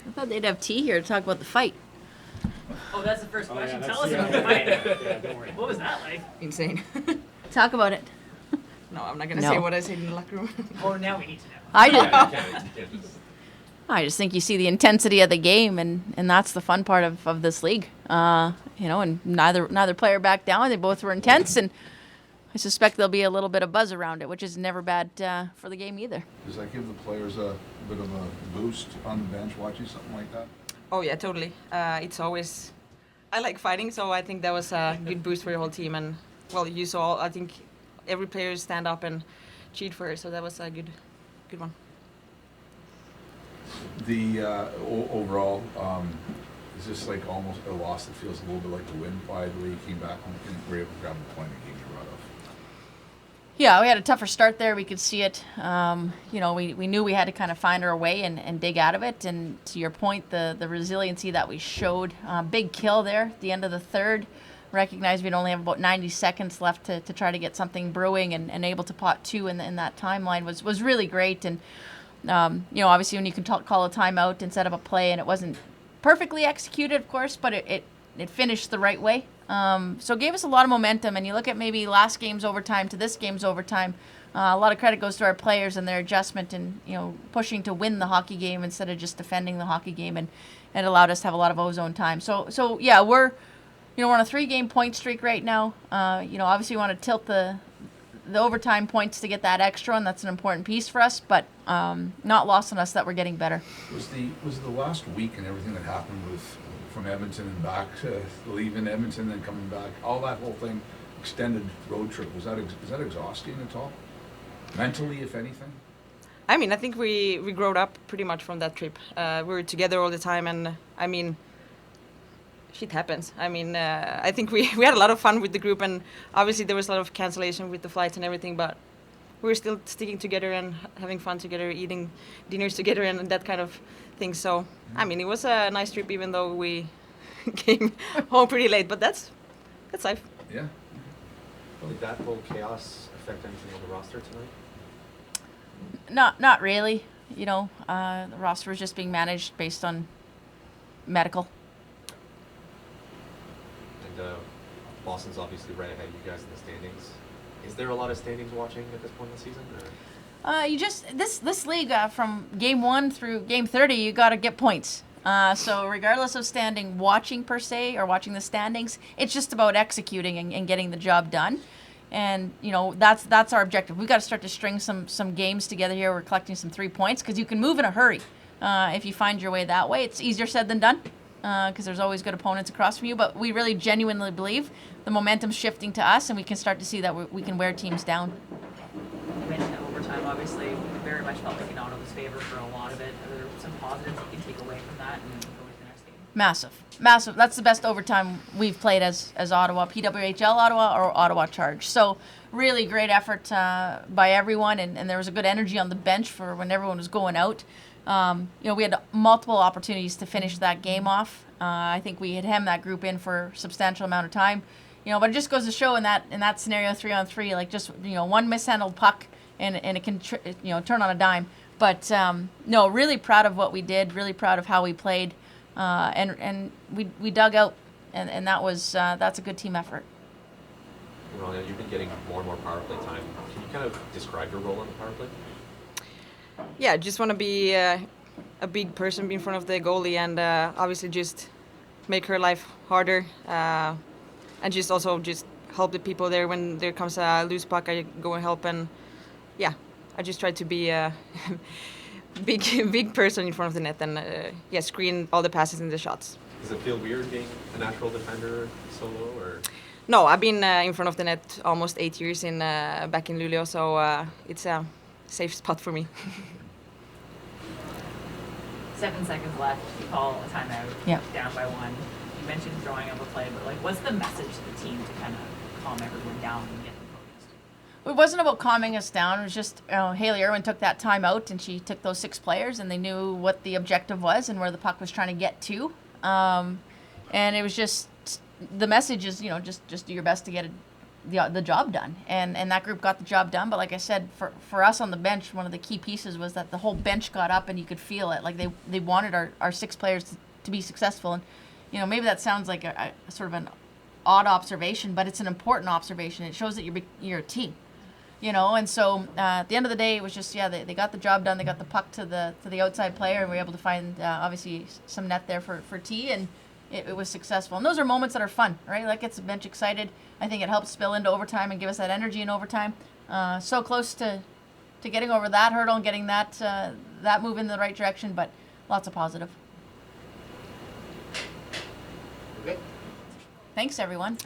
I thought they'd have tea here to talk about the fight. Oh, that's the first question. Yeah, Tell us yeah, about the fight. yeah, don't worry. What was that like? Insane. Talk about it. No, I'm not gonna No. say what I said in the locker room. Oh, now we need to know. I just think you see the intensity of the game, and that's the fun part of this league. And neither player backed down. They both were intense, and I suspect there'll be a little bit of buzz around it, which is never bad for the game either. Does that give the players a bit of a boost on the bench watching something like that? Oh yeah, totally. It's always, I like fighting, so I think that was a good boost for your whole team. And well, you saw, I think every player stand up and cheat for it, so that was a good one. The overall, is this like almost a loss that feels a little bit like the win by the way you came back home and were able to grab the point and game you brought off? Yeah, we had a tougher start there. We could see it. We knew we had to kind of find our way and dig out of it. And to your point, the resiliency that we showed, big kill there at the end of the third. Recognized we'd only have about 90 seconds left to try to get something brewing and able to pot two in that timeline was really great. And, obviously when you can call a timeout and set up a play, and it wasn't perfectly executed, of course, but it finished the right way. So it gave us a lot of momentum, and you look at maybe last game's overtime to this game's overtime, a lot of credit goes to our players and their adjustment and, pushing to win the hockey game instead of just defending the hockey game, and it allowed us to have a lot of ozone time. So yeah, we're on a 3-game point streak right now. Obviously we want to tilt the overtime points to get that extra, and that's an important piece for us, but not lost on us that we're getting better. Was the last week and everything that happened from Edmonton and back to leaving Edmonton and coming back, all that whole thing, extended road trip, was that exhausting at all? Mentally, if anything? I mean, I think we growed up pretty much from that trip. We were together all the time, and I mean, shit happens. I mean, I think we had a lot of fun with the group, and obviously there was a lot of cancellation with the flights and everything, but we were still sticking together and having fun together, eating dinners together and that kind of thing. So, I mean, it was a nice trip, even though we came home pretty late, but that's life. Yeah. Did that whole chaos affect anything on the roster tonight? Not really. The roster was just being managed based on medical. And Boston's obviously right ahead of you guys in the standings. Is there a lot of standings watching at this point in the season? Or? This league from game 1 through game 30, you got to get points. So regardless of standing watching per se or watching the standings, it's just about executing and getting the job done. And that's our objective. We've got to start to string some games together here. We're collecting some 3 points because you can move in a hurry if you find your way that way. It's easier said than done because there's always good opponents across from you. But we really genuinely believe the momentum's shifting to us, and we can start to see that we can wear teams down. You mentioned overtime, obviously, very much felt like in Ottawa's favor for a lot of it. Are there some positives you can take away from that and go into the next game? Massive. That's the best overtime we've played as Ottawa, PWHL Ottawa or Ottawa Charge. So really great effort by everyone, and there was a good energy on the bench for when everyone was going out. We had multiple opportunities to finish that game off. I think we had hemmed that group in for a substantial amount of time. But it just goes to show in that scenario 3-on-3, like just one mishandled puck and it can turn on a dime. But really proud of what we did. Really proud of how we played, and we dug out, and that's a good team effort. Ronja, you've been getting more and more power play time. Can you kind of describe your role on the power play? Yeah, just want to be a big person in front of the goalie, and obviously just make her life harder, and just also just help the people there when there comes a loose puck. I go and help, and yeah, I just try to be a big person in front of the net, and screen all the passes and the shots. Does it feel weird being a natural defender solo, or? No, I've been in front of the net almost 8 years back in Luleå, so it's a safe spot for me. 7 seconds left. You call a timeout. Yep. Down by 1. You mentioned drawing up a play, but what's the message to the team to kind of calm everyone down and get them focused? It wasn't about calming us down. It was just Haley Irwin took that timeout, and she took those 6 players, and they knew what the objective was and where the puck was trying to get to. And it was just the message is just do your best to get the job done, and that group got the job done. But like I said, for us on the bench, one of the key pieces was that the whole bench got up and you could feel it. Like they wanted our 6 players to be successful. And maybe that sounds like a sort of an odd observation, but it's an important observation. It shows that you're a team. And so at the end of the day, it was just they got the job done. They got the puck to the outside player, and we were able to find obviously some net there for T, and it was successful. And those are moments that are fun, right? That gets the bench excited. I think it helps spill into overtime and give us that energy in overtime. So close to getting over that hurdle and getting that move in the right direction, but lots of positive. Okay. Thanks, everyone.